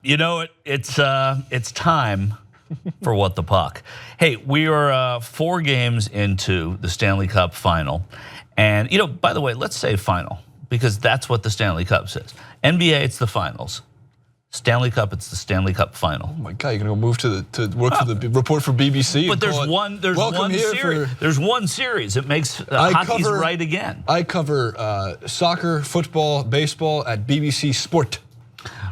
You know, it's time for What the Puck. Hey, we are 4 games into the Stanley Cup final. And, by the way, let's say final, because that's what the Stanley Cup says. NBA, it's the finals. Stanley Cup, it's the Stanley Cup final. Oh my God, you're gonna move to work for the report for BBC. But there's one series. There's one series. It makes hockey's right again. I cover soccer, football, baseball at BBC Sport.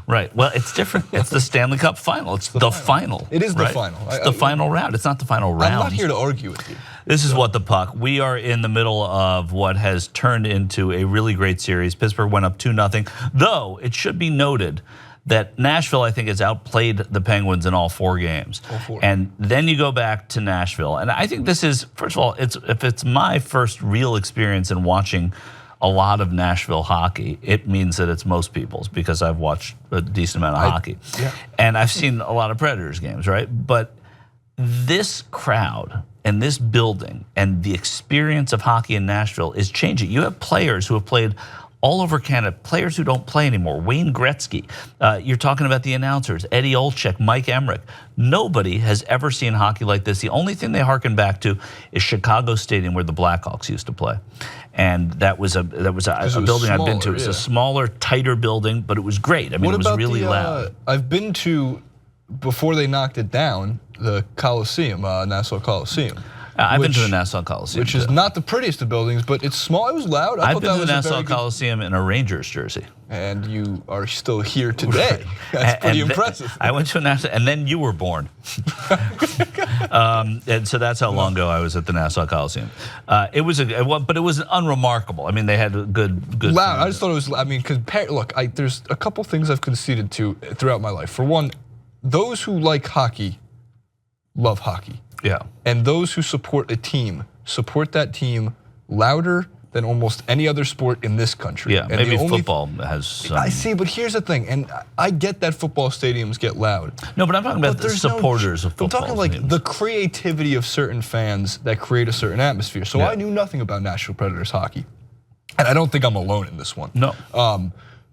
Right. Well, it's different. It's the Stanley Cup final. It's the final. It is the final. It's the final round. It's not the final round. I'm not here to argue with you. This is What the Puck. We are in the middle of what has turned into a really great series. Pittsburgh went up 2-0. Though it should be noted that Nashville, I think, has outplayed the Penguins in all 4 games. All 4. And then you go back to Nashville. And I think this is, first of all, if it's my first real experience in watching a lot of Nashville hockey, it means that it's most people's, because I've watched a decent amount of hockey. Yeah. And I've seen a lot of Predators games, right? But this crowd and this building and the experience of hockey in Nashville is changing. You have players who have played all over Canada, players who don't play anymore. Wayne Gretzky. You're talking about the announcers, Eddie Olczyk, Mike Emmerich. Nobody has ever seen hockey like this. The only thing they harken back to is Chicago Stadium, where the Blackhawks used to play. And that was a building I've been to. It was a smaller, tighter building, but it was great. I mean, it was really loud. I've been to, before they knocked it down, the Coliseum, Nassau Coliseum. I've been to the Nassau Coliseum, which is not the prettiest of buildings, but it's small. It was loud. I've been to the Nassau Coliseum in a Rangers jersey. And you are still here today. That's pretty impressive. I went to a Nassau, and then you were born. And so that's how long ago I was at the Nassau Coliseum. It was but it was unremarkable. I mean, they had good. Loud. I just thought it was. I mean, look, there's a couple things I've conceded to throughout my life. For one, those who like hockey love hockey. Yeah. And those who support a team support that team louder than almost any other sport in this country. Yeah, and maybe football has some. I see, but here's the thing, and I get that football stadiums get loud. No, but I'm talking about the supporters of football. I'm talking like the creativity of certain fans that create a certain atmosphere. So I knew nothing about Nashville Predators hockey. And I don't think I'm alone in this one. No.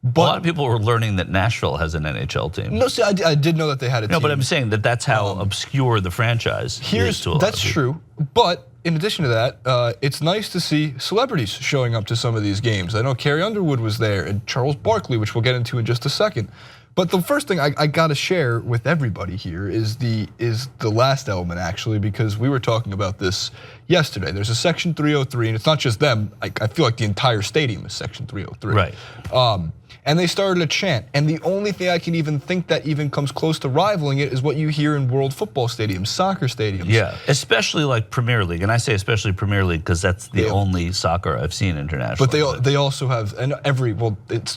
But a lot of people were learning that Nashville has an NHL team. No, see, I did know that they had a team. No, but I'm saying that's how obscure the franchise is to a lot That's of people. true, but in addition to that, it's nice to see celebrities showing up to some of these games. I know Carrie Underwood was there, and Charles Barkley, which we'll get into in just a second. But the first thing I gotta share with everybody here is the last element, actually, because we were talking about this yesterday. There's a Section 303, and it's not just them. I feel like the entire stadium is Section 303. Right. And they started a chant, and the only thing I can even think that even comes close to rivaling it is what you hear in world football stadiums, soccer stadiums. Yeah, especially like Premier League, and I say especially Premier League because that's the only soccer I've seen internationally. But they also have, and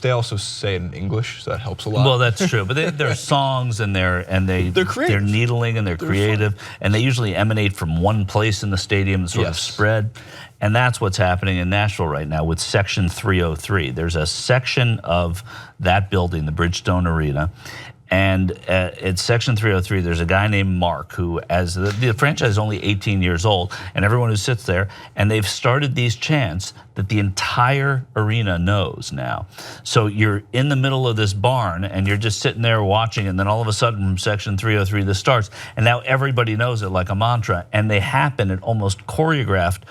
they also say it in English, so that helps a lot. Well, that's true, but there are songs and they're needling and they're creative, and they usually emanate from one place in the stadium and sort of spread. And that's what's happening in Nashville right now with Section 303. There's a section of that building, the Bridgestone Arena, and at Section 303, there's a guy named Mark who, as the franchise is only 18 years old, and everyone who sits there, and they've started these chants that the entire arena knows now. So you're in the middle of this barn, and you're just sitting there watching, and then all of a sudden, from Section 303, this starts, and now everybody knows it like a mantra, and they happen at almost choreographed,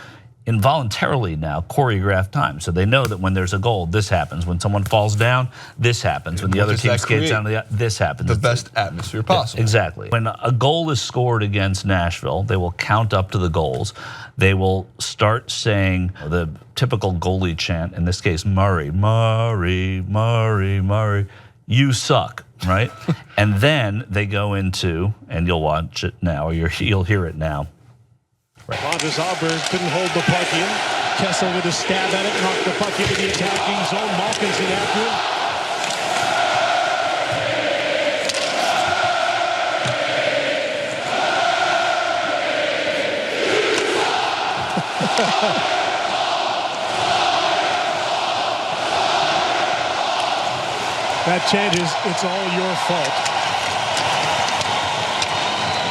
involuntarily now choreographed time. So they know that when there's a goal, this happens. When someone falls down, this happens. When the other team skates down, this happens. The best atmosphere possible. Yeah, exactly. When a goal is scored against Nashville, they will count up to the goals. They will start saying the typical goalie chant, in this case, Murray, Murray, Murray, Murray, you suck, right? And then they go into, and you'll watch it now, or you'll hear it now. Rogers Auburn couldn't hold the puck in. Kessel with a stab at it, knocked the puck into the attacking zone. Malkinson after him. That chant is, it's all your fault.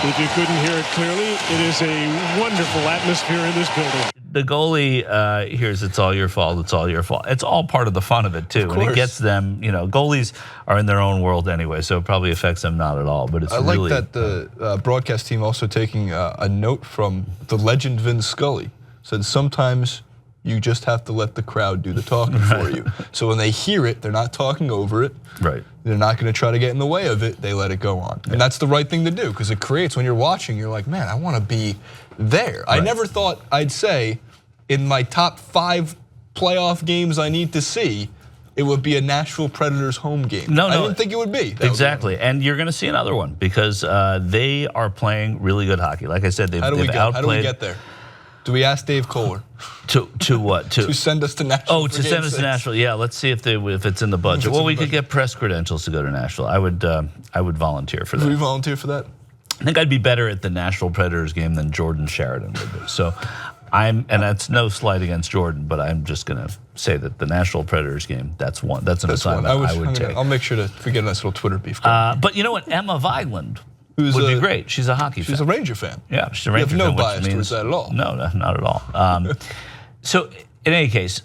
If you couldn't hear it clearly, it is a wonderful atmosphere in this building. the goalie hears it's all your fault. It's all your fault. It's all part of the fun of it too, and it gets them. Goalies are in their own world anyway, so it probably affects them not at all. But it's like that the broadcast team also taking a note from the legend Vin Scully said sometimes you just have to let the crowd do the talking for you. So when they hear it, they're not talking over it. Right. They're not going to try to get in the way of it. They let it go on, and that's the right thing to do because it creates when you're watching. You're like, man, I want to be there. Right. I never thought I'd say in my top 5 playoff games I need to see, it would be a Nashville Predators home game. No, I didn't think it would be. Exactly, and you're going to see another one because they are playing really good hockey. Like I said, they've outplayed. How do we get there? Do we ask Dave Kohler? To what? To send us to Nashville. Oh, to send us to Nashville. Yeah, let's see if it's in the budget. Well, we could get press credentials to go to Nashville. I would volunteer for that. Would you volunteer for that? I think I'd be better at the Nashville Predators game than Jordan Sheridan would be. So and that's no slight against Jordan, but I'm just going to say that the Nashville Predators game, that's an assignment I would take. I'll make sure to get a nice little Twitter beef. But you know what? Emma Vigeland would be great. She's a hockey fan. She's a Ranger fan. Yeah, she's a Ranger fan. You have no bias towards that at all. No, not at all. So in any case,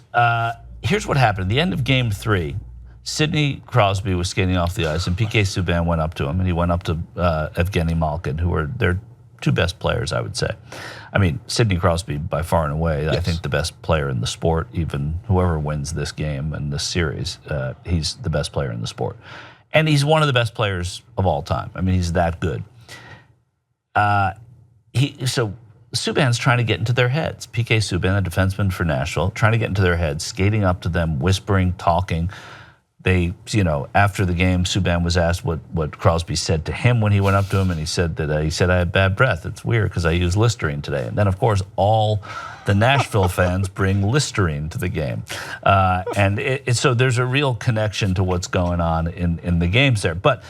here's what happened. At the end of Game 3, Sidney Crosby was skating off the ice, and PK Subban went up to him, and he went up to Evgeny Malkin, who are their 2 best players, I would say. I mean, Sidney Crosby by far and away, yes. I think the best player in the sport. Even whoever wins this game and this series, he's the best player in the sport. And he's one of the best players of all time. I mean, he's that good. So Subban's trying to get into their heads. PK Subban, a defenseman for Nashville, trying to get into their heads, skating up to them, whispering, talking. They, after the game, Subban was asked what Crosby said to him when he went up to him, and he said that I had bad breath. It's weird because I used Listerine today. And then, of course, all the Nashville fans bring Listerine to the game, so there's a real connection to what's going on in the games there. But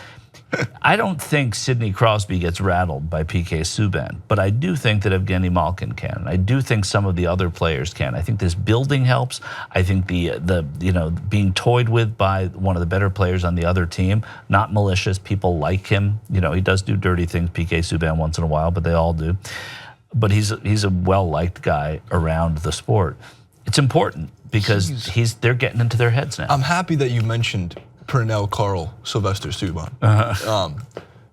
I don't think Sidney Crosby gets rattled by PK Subban, but I do think that Evgeny Malkin can. And I do think some of the other players can. I think this building helps. I think the being toyed with by one of the better players on the other team, not malicious. People like him. He does do dirty things, PK Subban, once in a while, but they all do. But he's a well-liked guy around the sport. It's important because they're getting into their heads now. I'm happy that you mentioned Pernell, Carl, Sylvester Subban.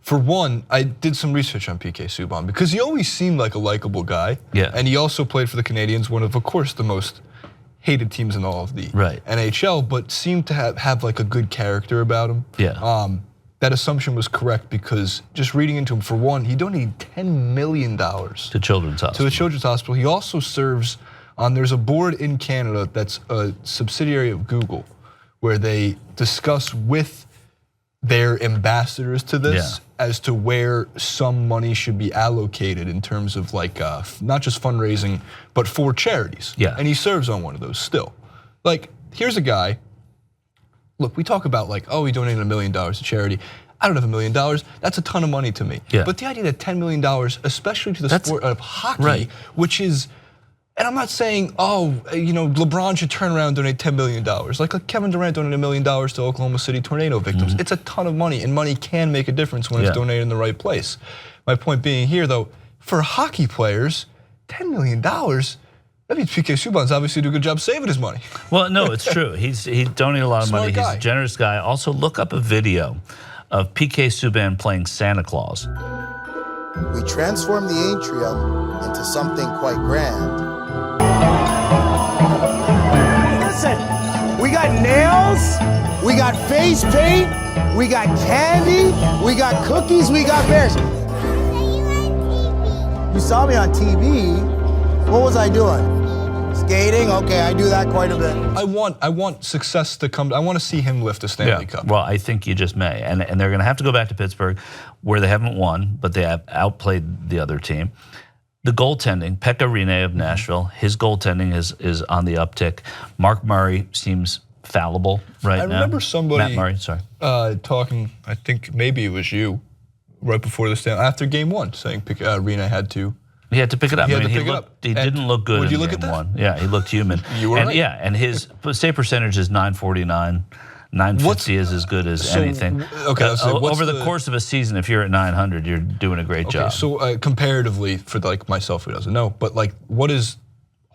For one, I did some research on PK Subban because he always seemed like a likable guy. Yeah. And he also played for the Canadiens, one of course, the most hated teams in all of the NHL, but seemed to have like a good character about him. Yeah. That assumption was correct because just reading into him, for one, he donated $10 million to Children's Hospital. To a children's hospital. He also serves on, there's a board in Canada that's a subsidiary of Google, where they discuss with their ambassadors to this as to where some money should be allocated in terms of like not just fundraising, but for charities. Yeah. And he serves on one of those still. Like, here's a guy, look, we talk about like, oh, he donated $1 million to charity. I don't have $1 million. That's a ton of money to me. Yeah. But the idea that $10 million, especially to the sport of hockey, which is, and I'm not saying, LeBron should turn around and donate $10 million. Like Kevin Durant donated $1 million to Oklahoma City tornado victims. It's a ton of money, and money can make a difference when it's donated in the right place. My point being here, though, for hockey players, $10 million, that means PK Subban's obviously do a good job saving his money. Well, no, it's true. He donated a lot of money. He's a generous guy. Also, look up a video of PK Subban playing Santa Claus. We transformed the atrium into something quite grand. Listen, we got nails, we got face paint, we got candy, we got cookies, we got bears. You saw me on TV. What was I doing? Skating? Okay, I do that quite a bit. I want success to come. I want to see him lift a Stanley Cup. Well, I think you just may. And they're going to have to go back to Pittsburgh, where they haven't won, but they have outplayed the other team. The goaltending, Pekka Rinne of Nashville, his goaltending is on the uptick. Mark Murray seems fallible right now. I remember somebody Matt Murray, sorry. Talking, I think maybe it was you, right before the Stanley, after game 1, saying Rinne had to. He had to pick it up. He had to pick it up. He didn't look good in game 1. Yeah, he looked human. You were right. Yeah, and his save percentage is .949. .950 is as good as anything. Okay, over the course of a season, if you're at .900, you're doing a great job. So comparatively, for like myself who doesn't know, but like what is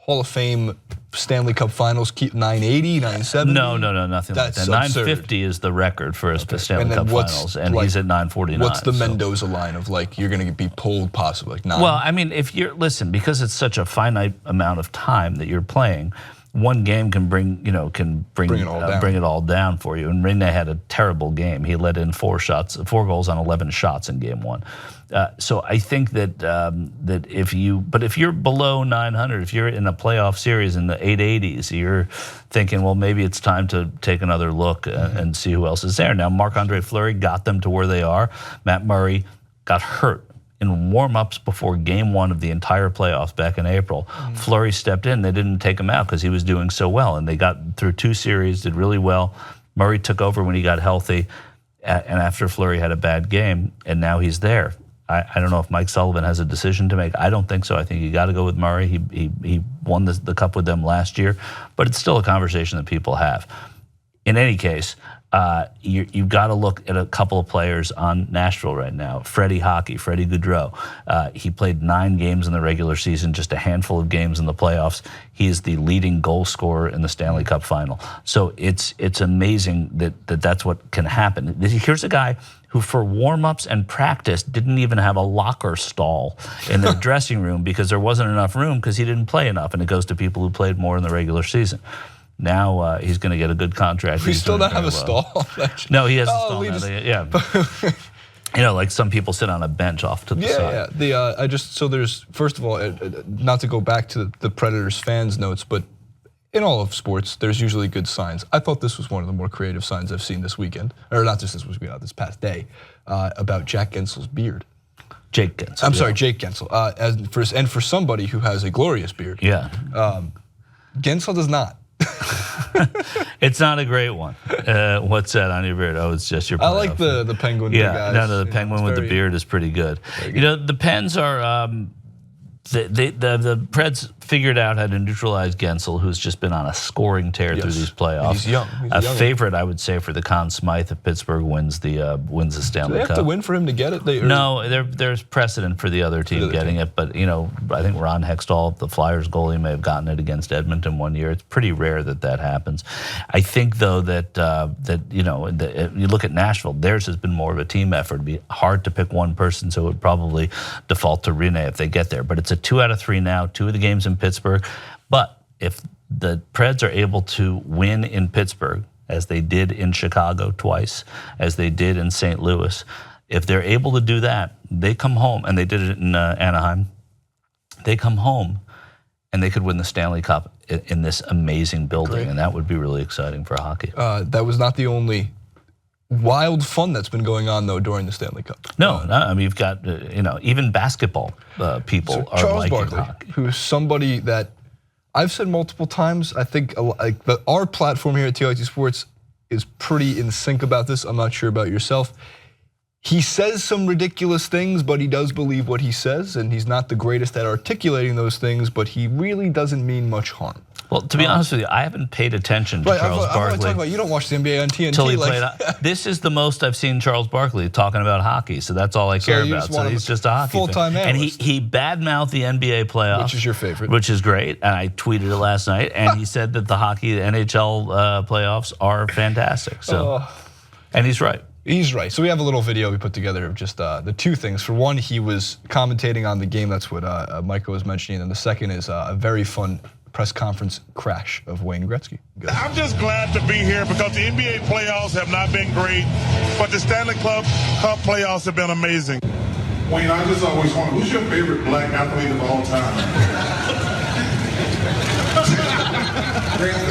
Hall of Fame Stanley Cup Finals, keep 980, 970? No, nothing like that. 950 is the record for a Stanley Cup Finals, and he's at 949. What's the Mendoza line of like you're going to be pulled possibly? Like 9? Well, I mean, listen, because it's such a finite amount of time that you're playing, one game can bring it all down for you. And Rene had a terrible game. He let in 4 goals on 11 shots in game 1. So I think that if you're below 900, if you're in a playoff series in the 880s, you're thinking, well, maybe it's time to take another look and see who else is there. Now, Marc-Andre Fleury got them to where they are. Matt Murray got hurt in warm-ups before game 1 of the entire playoffs back in April. Fleury stepped in. They didn't take him out because he was doing so well, and they got through 2 series, did really well. Murray took over when he got healthy, and after Fleury had a bad game, and now he's there. I don't know if Mike Sullivan has a decision to make. I don't think so. I think you got to go with Murray. He won the cup with them last year, but it's still a conversation that people have. In any case, you've got to look at a couple of players on Nashville right now. Freddie Gaudreau. He played 9 games in the regular season, just a handful of games in the playoffs. He is the leading goal scorer in the Stanley Cup final. So it's amazing that's what can happen. Here's a guy who for warm-ups and practice didn't even have a locker stall in their dressing room because there wasn't enough room because he didn't play enough, and it goes to people who played more in the regular season. Now he's going to get a good contract. We still don't have a stall? No, he has a stall now. Yeah. Like some people sit on a bench off to the side. Yeah. There's, first of all, not to go back to the Predators fans notes, but in all of sports, there's usually good signs. I thought this was one of the more creative signs I've seen this weekend, or not just this weekend, this past day, about Jack Gensel's beard. Jake Gensel. I'm sorry, Jake Gensel. And for somebody who has a glorious beard. Yeah. Gensel does not. It's not a great one. What's that on your beard? Oh, it's just your. I like the penguin. Yeah, guys. the penguin with the beard is pretty good. The Pens are. The Preds figured out how to neutralize Gensel, who's just been on a scoring tear through these playoffs. And he's young. A favorite, I would say, for the Conn Smythe if Pittsburgh wins the Stanley Cup. Do they have to win for him to get it? No, there's precedent for the other team getting it, but I think Ron Hextall, the Flyers goalie, may have gotten it against Edmonton one year. It's pretty rare that happens. I think though that you look at Nashville, theirs has been more of a team effort. It'd be hard to pick one person, so it would probably default to Rene if they get there. But it's a 2 out of 3 now, 2 of the games in Pittsburgh. But if the Preds are able to win in Pittsburgh, as they did in Chicago twice, as they did in St. Louis, if they're able to do that, they come home, and they did it in Anaheim, they come home and they could win the Stanley Cup in this amazing building, and that would be really exciting for hockey. That was not the only wild fun that's been going on though during the Stanley Cup. No, I mean you've got even basketball people are Charles liking Barkley, hockey. who's somebody that I've said multiple times. I think our platform here at TLT Sports is pretty in sync about this. I'm not sure about yourself. He says some ridiculous things, but he does believe what he says, and he's not the greatest at articulating those things, but he really doesn't mean much harm. Well, to be honest with you, I haven't paid attention to Charles Barkley. You don't watch the NBA on TNT. Until he played. This is the most I've seen Charles Barkley talking about hockey, so that's all I care about. So he's just a hockey full-time analyst. And he badmouthed the NBA playoffs, which is your favorite, which is great. And I tweeted it last night, and he said that the NHL playoffs are fantastic. So, and he's right. He's right. So we have a little video we put together of just the 2 things. For one, he was commentating on the game. That's what Michael was mentioning. And the second is a very fun press conference crash of Wayne Gretzky. I'm just glad to be here because the NBA playoffs have not been great, but the Stanley Cup playoffs have been amazing. Wayne, I just always wonder, who's your favorite black athlete of all time? Grant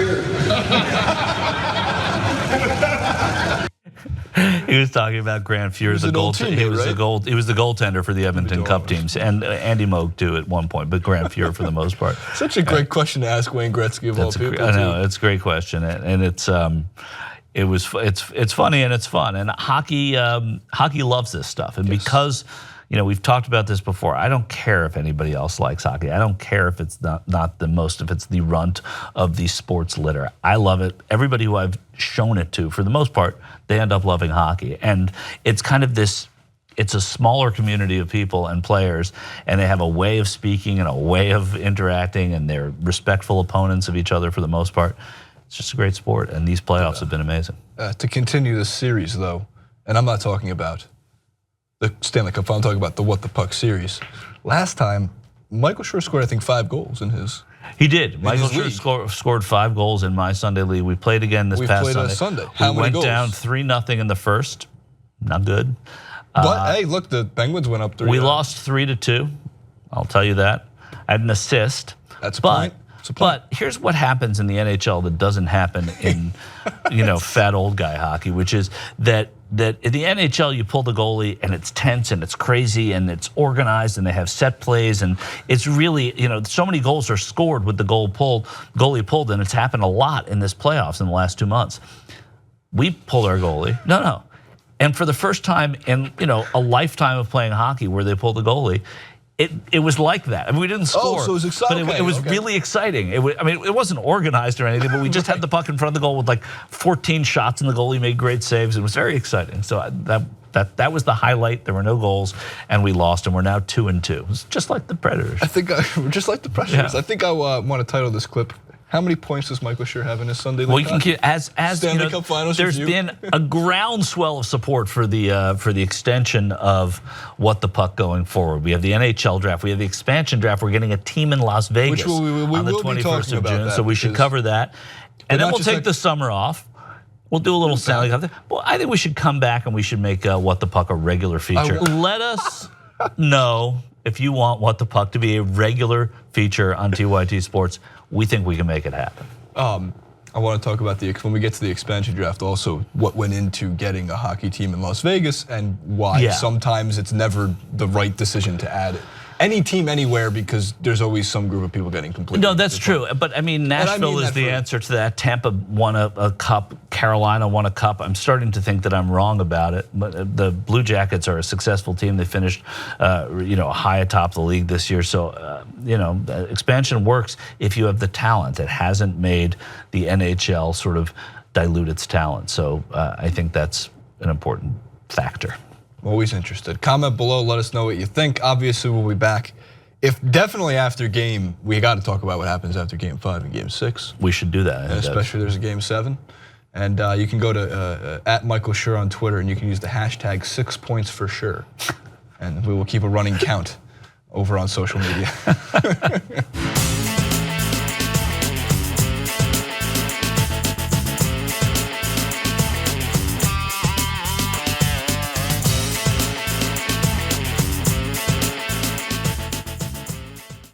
He was talking about Grant Fuhr, the goaltender. He was the goaltender for the Edmonton Cup teams, and Andy Moog too at one point, but Grant Fuhr for the most part. Such a great question to ask Wayne Gretzky of all people. I know, it's a great question, and it's funny and it's fun, and hockey loves this stuff, and because. We've talked about this before. I don't care if anybody else likes hockey. I don't care if it's not the most, if it's the runt of the sports litter. I love it. Everybody who I've shown it to, for the most part, they end up loving hockey. And it's kind of this it's a smaller community of people and players, and they have a way of speaking and a way of interacting, and they're respectful opponents of each other for the most part. It's just a great sport, and these playoffs have been amazing. To continue this series, though, and I'm not talking about the Stanley Cup Final, I'm talking about the What the Puck series. Last time, Michael Schur scored, I think, 5 goals in his. He did. Michael Schur scored 5 goals in my Sunday league. We played again this past Sunday. How many goals? We went down 3-0 in the first. Not good. But hey, look, the Penguins went up 3. We lost 3-2. I'll tell you that. I had an assist. That's a point. But here's what happens in the NHL that doesn't happen in fat old guy hockey, which is that in the NHL you pull the goalie and it's tense and it's crazy and it's organized and they have set plays and it's really, so many goals are scored with the goalie pulled, and it's happened a lot in this playoffs in the last 2 months. We pulled our goalie. No. And for the first time in a lifetime of playing hockey where they pulled the goalie, it was like that. I mean, we didn't score, so it was exciting. But it was really exciting. It wasn't organized or anything, but we just had the puck in front of the goal with like 14 shots, and the goalie made great saves. It was very exciting. So that was the highlight. There were no goals, and we lost, and we're now 2-2. It's just like the Predators. I think just like the Predators. Yeah. I think I want to title this clip, how many points does Michael Schur have in his Sunday league? Well, you can as Stanley Cup Finals there's review. Been a groundswell of support for the extension of What the Puck going forward. We have the NHL draft. We have the expansion draft. We're getting a team in Las Vegas we on the 21st of June, so we should cover that. And then we'll take the summer off. We'll do a little Stanley Cup. Well, I think we should come back and we should make What the Puck a regular feature. Let us know if you want What the Puck to be a regular feature on TYT Sports. We think we can make it happen. I want to talk about when we get to the expansion draft also, what went into getting a hockey team in Las Vegas and why sometimes it's never the right decision to add any team anywhere because there's always some group of people getting completely. No, that's true. But I mean, Nashville is the answer to that. Tampa won a cup. Carolina won a cup. I'm starting to think that I'm wrong about it. But the Blue Jackets are a successful team. They finished, high atop the league this year. So, expansion works if you have the talent. It hasn't made the NHL sort of dilute its talent. So I think that's an important factor. Always interested. Comment below, let us know what you think. Obviously, we'll be back. Definitely after game, we got to talk about what happens after game 5 and game 6. We should do that. Especially there's a game 7. And you can go to @MichaelSchur on Twitter and you can use the hashtag 6pointsforSchur. And we will keep a running count over on social media.